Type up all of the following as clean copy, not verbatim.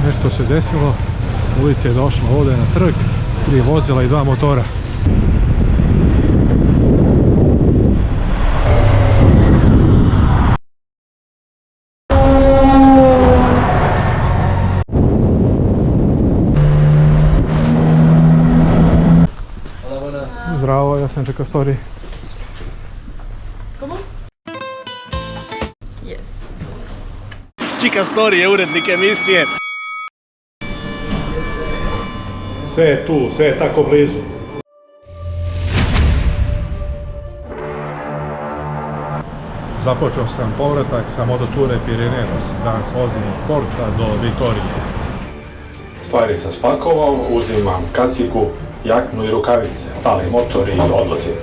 nešto se desilo. Ulica je došla ovdje na trg, 3 vozila i 2 motora. Zdravo, ja sam čekao story. Comment? Yes. Čika Story je urednik emisije. Sve je tu, sve je tako blizu. Započeo sam povratak sa mototure Pirineos. Danas vozim od Porta do Vitorije. Stvari sam spakovao, uzimam kacigu, jaknu i rukavice, palim motor i odlazim.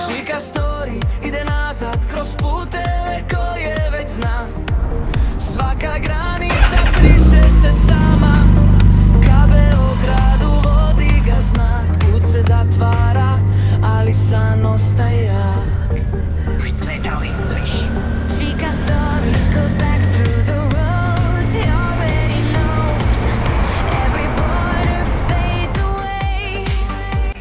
Čika Story ide nazad kroz puteve koje već zna. Svaka granica briše se sama, ka Beogradu vodi ga znak. Put se zatvara, ali san ostaje jak. Čika Story goes back through the roads he already knows. Every border fades away.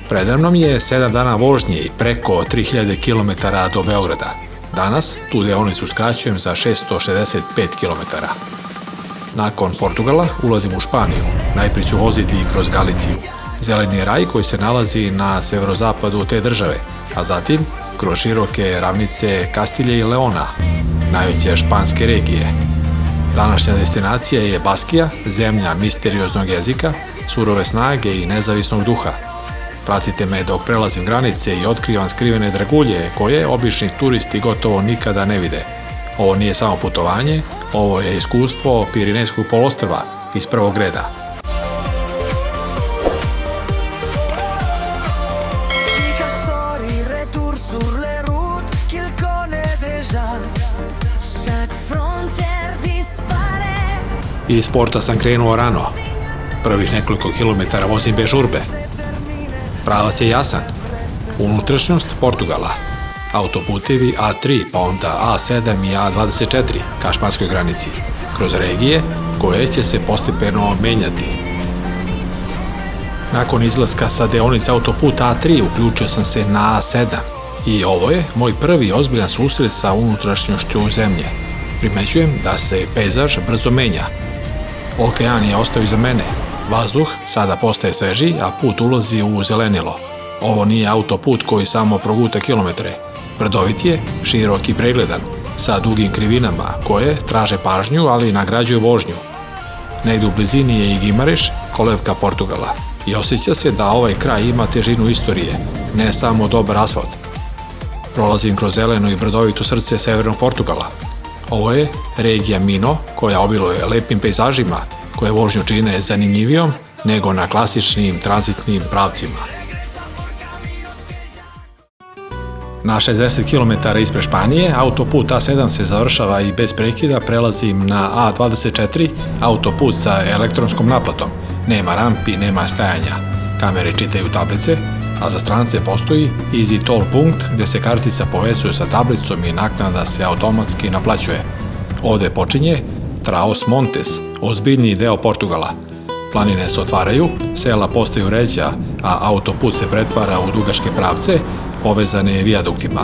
Predamnom je 7 dana vožnje i preko 3000 km do Beograda. Danas tu deonicu skraćujem za 665 km. Nakon Portugala ulazim u Španiju. Najprije ću voziti kroz Galiciju. Zeleni raj koji se nalazi na severozapadu te države, a zatim kroz široke ravnice Kastilje i Leona, najveće španske regije. Današnja destinacija je Baskija, zemlja misterioznog jezika, surove snage i nezavisnog duha. Pratite me dok prelazim granice i otkrivam skrivene dragulje koje obični turisti gotovo nikada ne vide. Ovo nije samo putovanje, ovo je iskustvo Pirinejskog poluostrva iz prvog reda. Čika Story, retour sur les routes qu'il connaît déjà. Chaque frontière disparaît. Iz Porta sam krenuo rano. Prvih nekoliko kilometara vozim bez žurbe. Pravac je jasan. Unutrašnjost Portugala. Autoputevi A3, pa onda A7 i A24 ka španskoj granici. Kroz regije koje će se postepeno menjati. Nakon izlaska sa deonice autoputa A3 uključio sam se na A7. I ovo je moj prvi ozbiljan susret sa unutrašnjošću zemlje. Primećujem da se pejzaž brzo menja. Okean je ostao iza mene. Vazduh sada postaje svežiji, a put ulazi u zelenilo. Ovo nije autoput koji samo proguta kilometre. Brdovit je, širok i pregledan, sa dugim krivinama koje traže pažnju, ali nagrađuju vožnju. Negdje u blizini je i Guimarães, kolevka Portugala. I osjeća se da ovaj kraj ima težinu istorije, ne samo dobar asfalt. Prolazim kroz zeleno i brdovito srce severnog Portugala. Ovo je regija Minho, koja obiluje lepim pejzažima, koje vožnju čine zanimljivijom nego na klasičnim tranzitnim pravcima. Na 60 km ispred Španije, autoput A7 se završava i bez prekida prelazim na A24, autoput sa elektronskom naplatom. Nema rampi, nema stajanja. Kamere čitaju tablice, a za strance postoji Easy Toll punkt gdje se kartica povezuje sa tablicom i naknada se automatski naplaćuje. Ovdje počinje Trás-os-Montes, ozbiljniji deo Portugala. Planine se otvaraju, sela postaju ređa, a autoput se pretvara u dugačke pravce, povezane vijaduktima.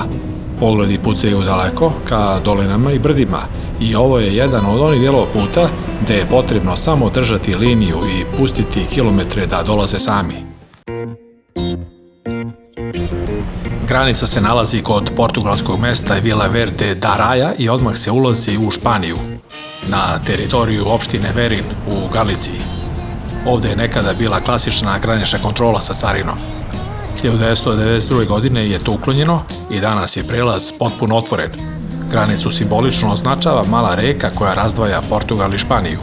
Pogledi pucaju daleko, ka dolinama i brdima, i ovo je jedan od onih dijelova puta gde je potrebno samo držati liniju i pustiti kilometre da dolaze sami. Granica se nalazi kod portugalskog mesta Vila Verde da Raja i odmah se ulazi u Španiju, na teritoriju opštine Verin u Galiciji. Ovdje je nekada bila klasična granična kontrola sa carinom. 1992. godine je to uklonjeno i danas je prelaz potpuno otvoren. Granicu simbolično označava mala reka koja razdvaja Portugal i Španiju.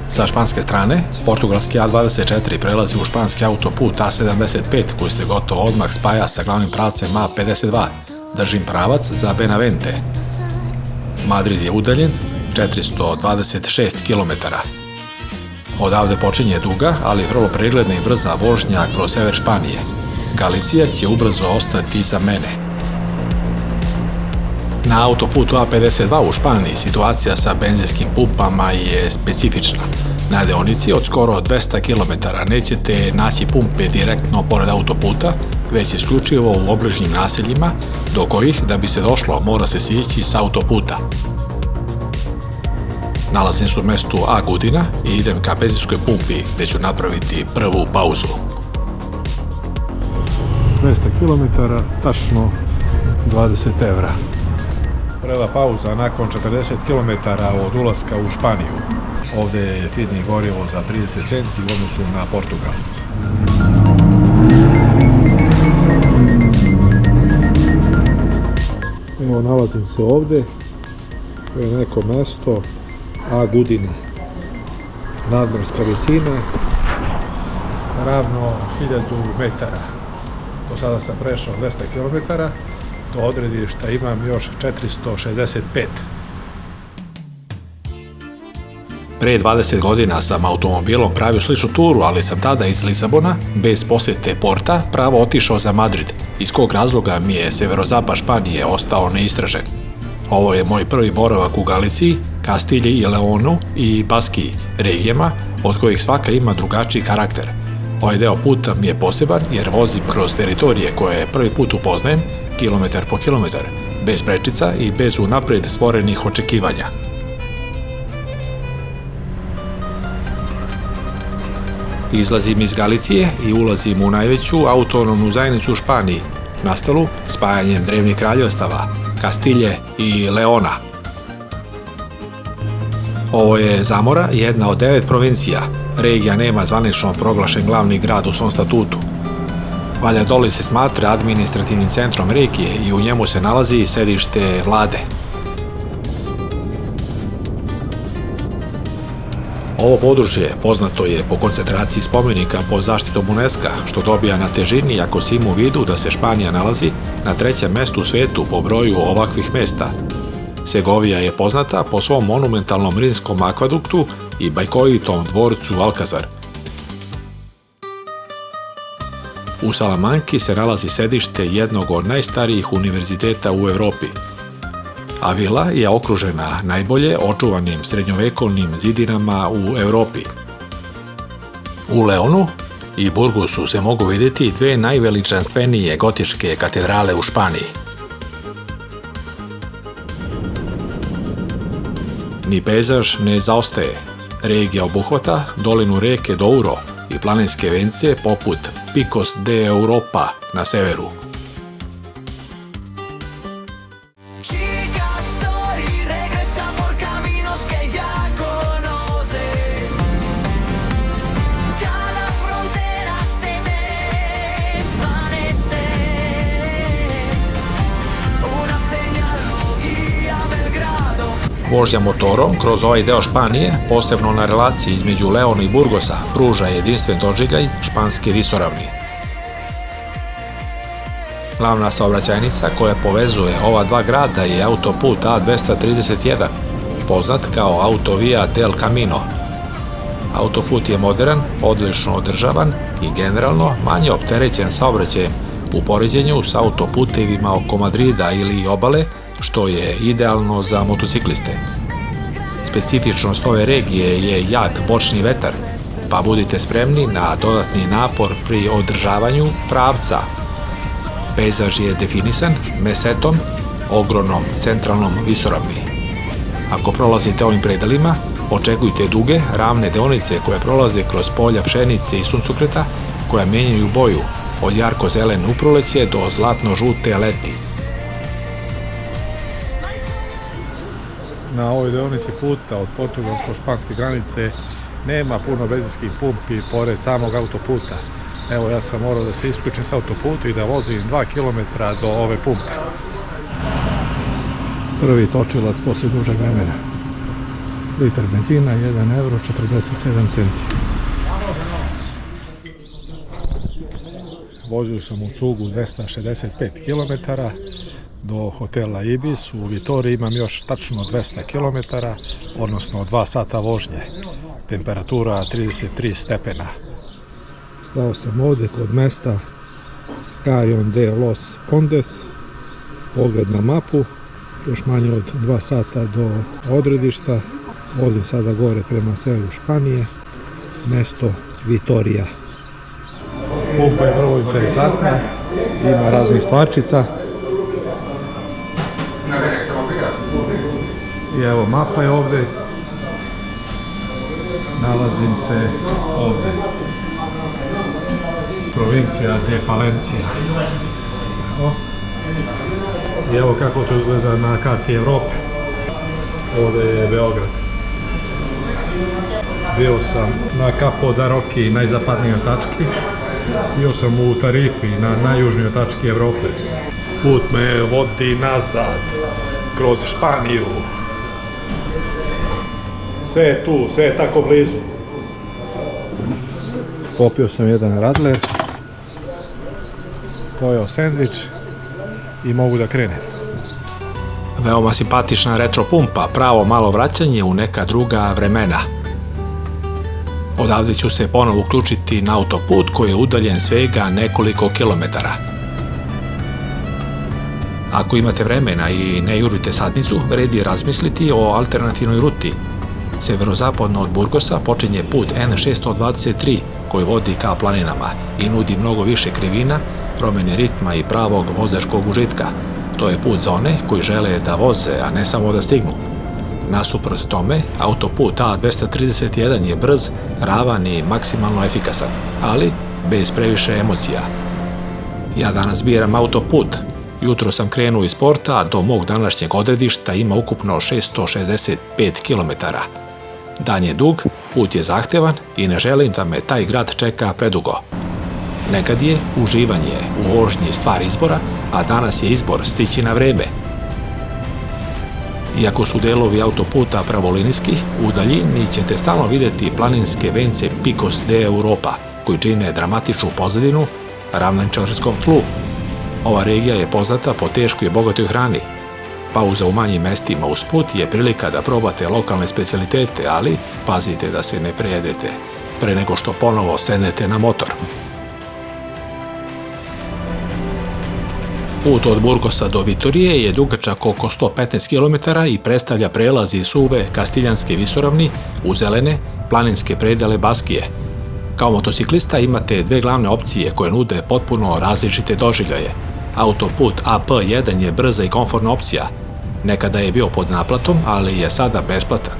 Sa španske strane, portugalski A24 prelazi u španski autoput A75 koji se gotovo odmah spaja sa glavnim pravcem A52. Držim pravac za Benavente. Madrid je udaljen 426 km. Odavde počinje duga, ali vrlo pregledna i brza vožnja kroz sever Španije. Galicija će ubrzo ostati iza mene. Na autoputu A52 u Španiji situacija sa benzinskim pumpama je specifična. Na deonici od skoro 200 km nećete naći pumpe direktno pored autoputa, već isključivo u obližnjim naseljima, do kojih, da bi se došlo, mora se sići s autoputa. Nalazim se u mestu A Gudina i idem ka benzinskoj pumpi gde ću napraviti prvu pauzu. 200 km, tačno 20 evra. Prva pauza nakon 40 km od ulaska u Španiju. Ovde je jeftinije gorivo za 30 centi u odnosu na Portugal. Evo, nalazim se ovde. To je neko mesto A Gudini. Nadmorska visina, ravno 1000 metara. Do sada sam prešao 200 km, do odredišta imam još 465. Pre 20 godina sam automobilom pravio sličnu turu, ali sam tada iz Lisabona, bez posete Porta, pravo otišao za Madrid, iz kog razloga mi je severozapad Španije ostao neistražen. Ovo je moj prvi boravak u Galiciji, Kastilji i Leonu i Baskiji, regijama od kojih svaka ima drugačiji karakter. Ovaj deo puta mi je poseban jer vozim kroz teritorije koje prvi put upoznajem, kilometar po kilometar, bez prečica i bez unapred stvorenih očekivanja. Izlazim iz Galicije i ulazim u najveću autonomnu zajednicu u Španiji, nastalu spajanjem drevnih kraljevstava, Kastilje i Leona. Ovo je Zamora, jedna od 9 provincija. Regija nema zvanično proglašen glavni grad u svom statutu. Valladolid se smatra administrativnim centrom regije i u njemu se nalazi sedište vlade. Ovo područje poznato je po koncentraciji spomenika pod zaštitom UNESCO, što dobija na težini ako se ima u vidu da se Španija nalazi na 3. mestu u svetu po broju ovakvih mesta. Segovija je poznata po svom monumentalnom rimskom akvaduktu i bajkovitom dvorcu Alcazar. U Salamanki se nalazi sedište jednog od najstarijih univerziteta u Evropi. Avila je okružena najbolje očuvanim srednjovekovnim zidinama u Evropi. U Leonu i Burgosu se mogu vidjeti dve najveličanstvenije gotičke katedrale u Španiji. Ni pejzaž ne zaostaje. Regija obuhvata dolinu reke Douro i planinske vence poput Picos de Europa na severu. Vožnja motorom kroz ovaj deo Španije, posebno na relaciji između Leona i Burgosa, pruža jedinstven doživljaj španske visoravni. Glavna saobraćajnica koja povezuje ova dva grada je autoput A231, poznat kao Autovia del Camino. Autoput je modern, odlično održavan i generalno manje opterećen saobraćajem u poređenju sa autoputevima oko Madrida ili obale, što je idealno za motocikliste. Specifičnost ove regije je jak bočni vetar, pa budite spremni na dodatni napor pri održavanju pravca. Pejzaž je definisan mesetom, ogromnom centralnom visoravni. Ako prolazite ovim predelima, očekujte duge, ravne deonice koje prolaze kroz polja pšenice i suncokreta, koja menjaju boju od jarko-zelene u proleće do zlatno-žute leti. Na ovoj deonici puta od portugalsko-španske granice nema puno benzinskih pumpi pored samog autoputa. Evo, ja sam morao da se isključim s autoputa i da vozim 2 km do ove pumpe. Prvi točilac posle dužeg vremena. Litar benzina 1 euro 47 centi. Vozio sam u cugu 265 km do hotela Ibis. U Vitoriji imam još tačno 200 km, odnosno 2 sata vožnje. Temperatura 33 stepena. Stao sam ovde kod mesta Carrion de los Condes. Pogled na mapu još manje od 2 sata do odredišta. Vozim sada gore prema severu Španije, mesto Vitoria. Pumpa je vrlo interesantna, ima raznih stvarčica. I evo, mapa je ovde. Nalazim se ovde. Provincija de Palencia. Evo. I evo kako to izgleda na karti Evrope. Ovde je Beograd. Bio sam na Capo da Rocky, najzapadnijoj tački. Bio sam u Tarifi, na najjužnijoj tački Evrope. Put me vodi nazad, kroz Španiju. Sve je tu, sve je tako blizu. Popio sam jedan radler, pojeo sendvič i mogu da krenem. Veoma simpatična retro pumpa, pravo malo vraćanje u neka druga vremena. Odavde ću se ponovo uključiti na autoput koji je udaljen svega nekoliko kilometara. Ako imate vremena i ne jurite satnicu, vredi razmisliti o alternativnoj ruti. Severozapadno od Burgosa počinje put N623 koji vodi ka planinama i nudi mnogo više krivina, promjene ritma i pravog vozačkog užitka. To je put za one koji žele da voze, a ne samo da stignu. Nasuprot tome, autoput A231 je brz, ravan i maksimalno efikasan, ali bez previše emocija. Ja danas biram autoput. Jutro sam krenuo iz porta, a do mog današnjeg odredišta ima ukupno 665 km. Dan je dug, put je zahtevan i ne želim da me taj grad čeka predugo. Nekad je uživanje u vožnji stvar izbora, a danas je izbor stići na vreme. Iako su delovi autoputa pravolinijski, u daljini ćete stalno vidjeti planinske vence Picos de Europa, koji čine dramatičnu pozadinu ravničarskom tlu. Ova regija je poznata po teškoj i bogatoj hrani. Pauza u manjim mestima usput je prilika da probate lokalne specijalitete, ali pazite da se ne prejedete pre nego što ponovo sednete na motor. Put od Burgosa do Vitorije je dugačak oko 115 km i predstavlja prelaz iz suve Kastiljanske visoravni u zelene planinske predele Baskije. Kao motociklista imate dve glavne opcije koje nude potpuno različite doživljaje. Autoput AP1 je brza i komfortna opcija. Nekada je bio pod naplatom, ali je sada besplatan.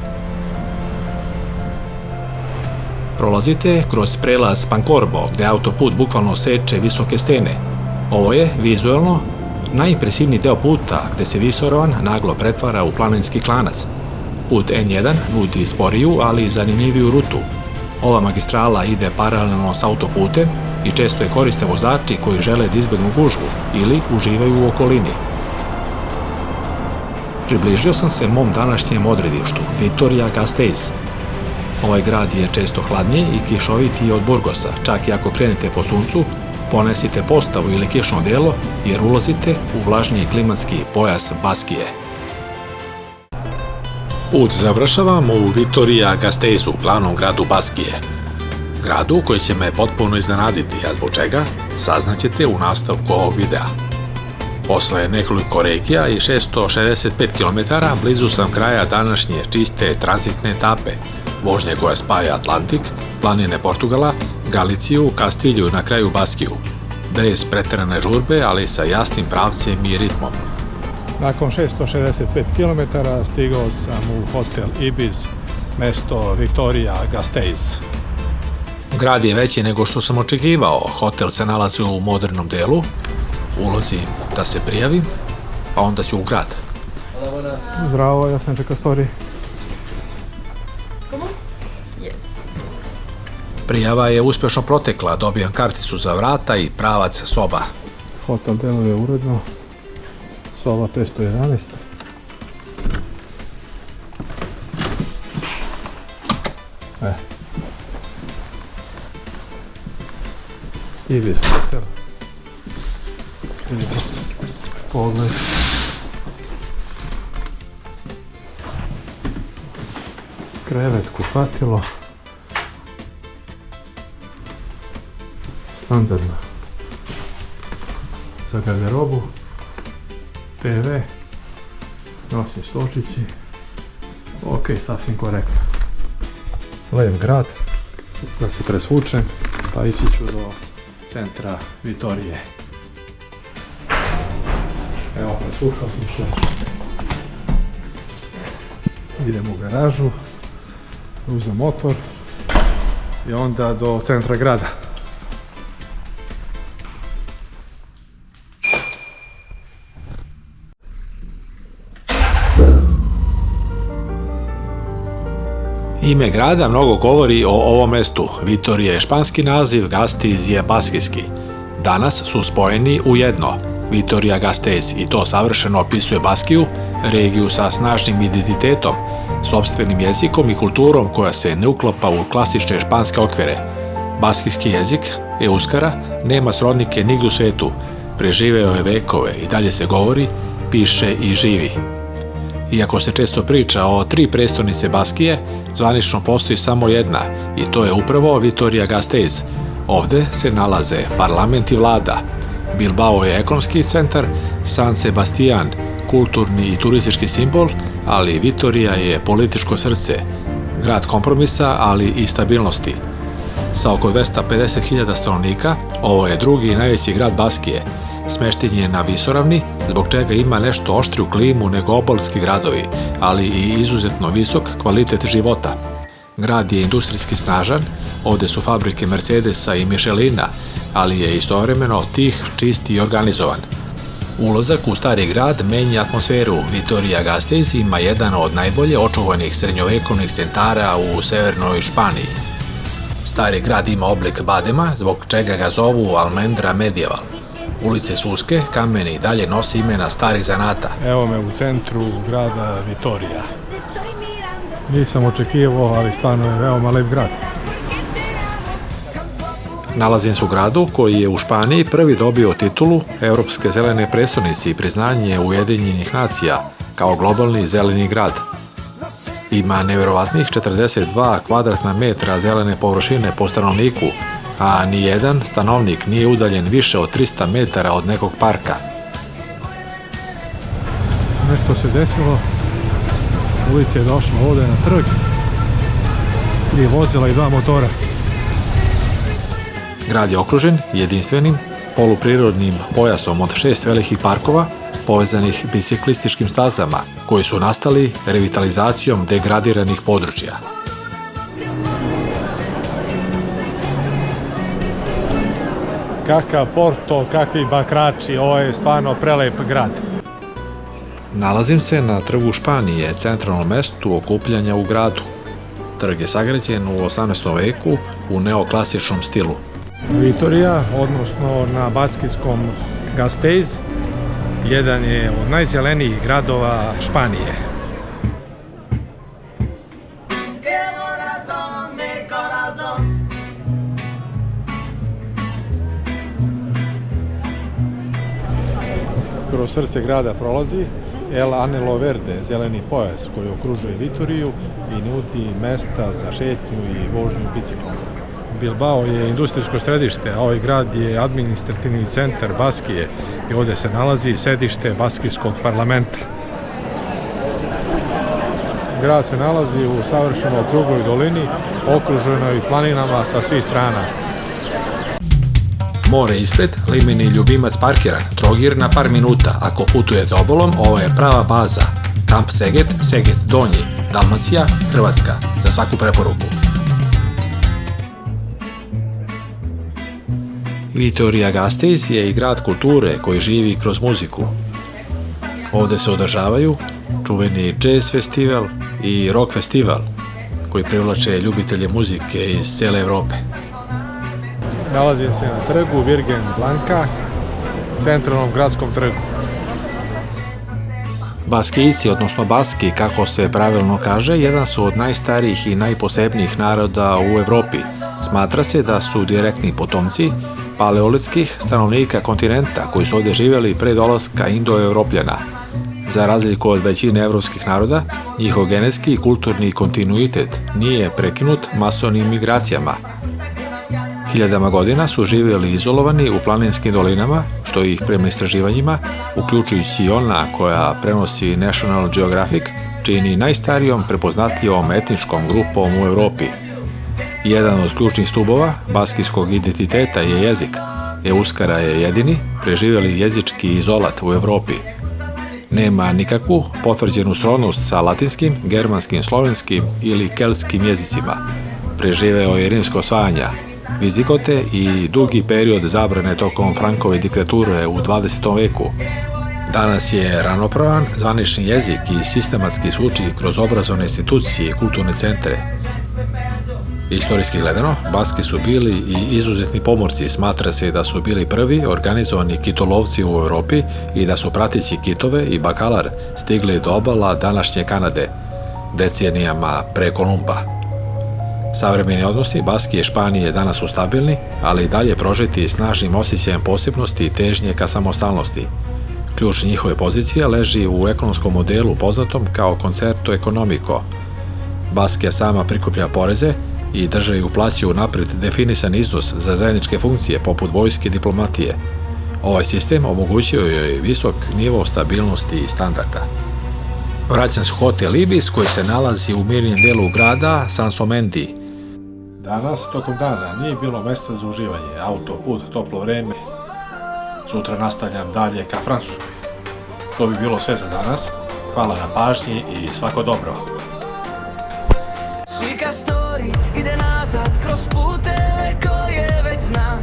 Prolazite kroz prelaz Pancorbo, gde autoput bukvalno seče visoke stene. Ovo je, vizuelno, najimpresivniji deo puta gde se visoravan naglo pretvara u planinski klanac. Put N1 nudi sporiju, ali zanimljiviju rutu. Ova magistrala ide paralelno s autoputem i često je koriste vozači koji žele da izbegnu gužvu ili uživaju u okolini. Približio sam se mom današnjem odredištu, Vitoria-Gasteiz. Ovaj grad je često hladniji i kišovitiji od Burgosa, čak i ako krenete po suncu, ponesite postavu ili kišno delo jer ulazite u vlažniji klimatski pojas Baskije. Put završavam u Vitoria-Gasteizu, glavnom gradu Baskije. Gradu koji će me potpuno iznenaditi, a zbog čega saznaćete u nastavku ovog videa. Posle nekoliko regija i 665 km blizu sam kraja današnje čiste tranzitne etape, vožnje koja spaja Atlantik, planine Portugala, Galiciju, Kastilju na kraju Baskiju. Bez preterane žurbe, ali sa jasnim pravcem i ritmom. Nakon 665 km stigao sam u hotel Ibis, mesto Vitoria-Gasteiz. Grad je veći nego što sam očekivao. Hotel se nalazi u modernom delu. Ulazim da se prijavim, pa onda ću u grad. Zdravo, ja sam Čekastori. Prijava je uspješno protekla, dobijam karticu za vrata i pravac soba. Hotel deluje uredno, soba 511. Ibis hotel. Pogled. Krevet, kupatilo. Standardno. Za garderobu. TV. Nosim stočići. Ok, sasvim korektno. Lev grad, da se presvučem, pa isiću do centra Vitorije. Evo, presvučao sam se. Idem u garažu, uzem motor i onda do centra grada. Ime grada mnogo govori o ovom mestu. Vitorija je španski naziv, Gasteiz je baskijski. Danas su spojeni u jedno. Vitoria Gasteiz i to savršeno opisuje Baskiju, regiju sa snažnim identitetom, sopstvenim jezikom i kulturom koja se ne uklapa u klasične španske okvire. Baskijski jezik, euskara, nema srodnike nigdje u svetu. Preživeo je vekove i dalje se govori, piše i živi. Iako se često priča o 3 prestonice Baskije, zvanično postoji samo jedna i to je upravo Vitoria Gasteiz. Ovde se nalaze parlament i vlada. Bilbao je ekonomski centar, San Sebastian kulturni i turistički simbol, ali Vitorija je političko srce, grad kompromisa, ali i stabilnosti. Sa oko 250.000 stanovnika, ovo je drugi najveći grad Baskije. Smešten je na visoravni, zbog čega ima nešto oštriju klimu nego obalski gradovi, ali i izuzetno visok kvalitet života. Grad je industrijski snažan, ovde su fabrike Mercedesa i Michelina, ali je istovremeno tih, čist i organizovan. Ulazak u stari grad menja atmosferu. Vitoria Gasteiz ima jedan od najbolje očuvanih srednjovekovnih centara u severnoj Španiji. Stari grad ima oblik badema, zbog čega ga zovu Almendra Medieval. Ulice su uske, kameni i dalje nosi imena starih zanata. Evo me u centru grada Vitorija. Nisam očekivao, ali stvarno je veoma lep grad. Nalazim se u gradu koji je u Španiji prvi dobio titulu Evropske zelene prestonice i priznanje Ujedinjenih nacija kao globalni zeleni grad. Ima neverovatnih 42 kvadratna metra zelene površine po stanovniku, a nijedan stanovnik nije udaljen više od 300 metara od nekog parka. Nešto se desilo, ulica je došla ovdje na trg, 3 vozila i 2 motora. Grad je okružen jedinstvenim poluprirodnim pojasom od 6 velikih parkova povezanih biciklističkim stazama koji su nastali revitalizacijom degradiranih područja. Kakav Porto, kakvi bakrači, ovo je stvarno prelep grad. Nalazim se na trgu Španije, centralnom mestu okupljanja u gradu. Trg je sagrađen u 18. veku u neoklasičnom stilu. Vitorija, odnosno na baskijskom Gasteiz, jedan je od najzelenijih gradova Španije. Kroz srce grada prolazi El Anello Verde, zeleni pojas koji okružuje Vitoriju i nudi mesta za šetnju i vožnju biciklom. Bilbao je industrijsko središte, a ovaj grad je administrativni centar Baskije i ovdje se nalazi sedište Baskijskog parlamenta. Grad se nalazi u savršeno okrugloj dolini, okruženoj planinama sa svih strana. More ispred, limeni ljubimac parkiran, Trogir na par minuta. Ako putujete obalom, ovo je prava baza. Kamp Seget, Seget Donji, Dalmacija, Hrvatska. Za svaku preporuku. Vitoria Gasteiz je i grad kulture koji živi kroz muziku. Ovde se održavaju čuveni jazz festival i rock festival koji privlače ljubitelje muzike iz cele Evrope. Nalazim se na trgu Virgen Blanca, centralnom gradskom trgu. Baskijci, odnosno Baski, kako se pravilno kaže, jedan su od najstarijih i najposebnijih naroda u Evropi. Smatra se da su direktni potomci paleolitskih stanovnika kontinenta koji su ovdje živjeli pre dolaska Indo-Evropljana. Za razliku od većine evropskih naroda, njihov genetski i kulturni kontinuitet nije prekinut masovnim migracijama. Hiljadama godina su živjeli izolovani u planinskim dolinama, što ih prema istraživanjima, uključujući i ona koja prenosi National Geographic, čini najstarijom prepoznatljivom etničkom grupom u Evropi. Jedan od ključnih stubova baskijskog identiteta je jezik. Euskara je jedini preživjeli jezički izolat u Evropi. Nema nikakvu potvrđenu srodnost sa latinskim, germanskim, slovenskim ili keltskim jezicima. Preživeo je rimsko osvajanja, Vizigote i dugi period zabrane tokom Frankove diktature u 20. veku. Danas je ravnopravan zvanični jezik i sistematski se uči kroz obrazovne institucije i kulturne centre. Istorijski gledano, Baski su bili i izuzetni pomorci. Smatra se da su bili prvi organizovani kitolovci u Evropi i da su prateći kitove i bakalar stigli do obala današnje Kanade, decenijama pre Kolumba. Savremeni odnosi Baskije i Španije danas su stabilni, ali i dalje prožeti snažnim osjećajem posebnosti i težnje ka samostalnosti. Ključ njihove pozicije leži u ekonomskom modelu poznatom kao concerto economico. Baskija sama prikuplja poreze i državi uplaćuju napred definisan iznos za zajedničke funkcije poput vojske i diplomatije. Ovaj sistem omogućio joj visok nivo stabilnosti i standarda. Vraćam se u hotel Ibis koji se nalazi u mirnijem delu grada Sansomendi. Danas, tokom dana, nije bilo mesta za uživanje. Autoput, toplo vreme. Sutra nastavljam dalje ka Francuskoj. To bi bilo sve za danas. Hvala na pažnji i svako dobro. Čika story ide nazad kroz puteve koje već zna.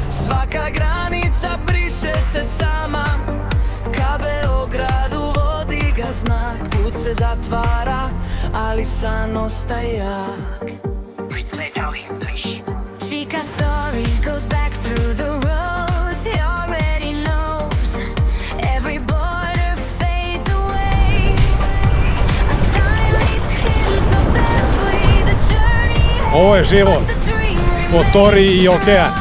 Svaka granica briše se sama. Ka Beogradu vodi ga znak. Put se zatvara, ali san ostaje jak. Chika story goes back through the roads. He already knows. Every border fades away. A sign leads him to Belgrade. The journey Ovo je život, motori i okean.